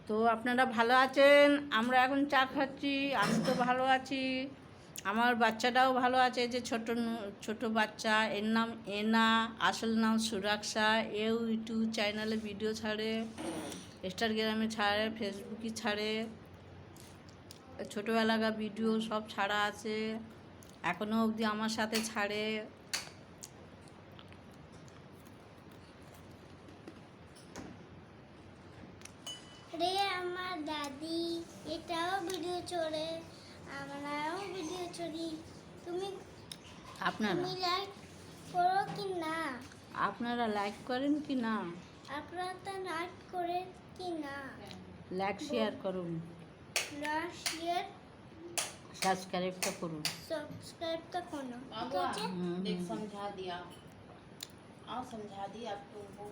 তো আপনারা ভালো আছেন? আমরা এখন চা খাচ্ছি। আমি তো ভালো আছি, আমার বাচ্চাটাও ভালো আছে। যে ছোট বাচ্চা, এর নাম এনা, আসল নাম সুরাক্ষা। এও ইউটিউব চ্যানেলে ভিডিও ছাড়ে, ইনস্টাগ্রামে ছাড়ে, ফেসবুকে ছাড়ে, ছোটোবেলাকার ভিডিও সব ছাড়া আছে। এখনও অবধি আমার সাথে ছাড়ে। রে আমার দাদি, এটাও ভিডিও চলে, আমরাও ভিডিও চলি। তুমি লাইক করো কি না? আপনারা লাইক করেন কি না? আপনারা তো লাইক করে কি না? লাইক শেয়ার করুন, শেয়ার সাবস্ক্রাইবটা করুন। सब्सक्राइब का करना, ठीक है? देख समझा दिया, समझा दिया आपको वो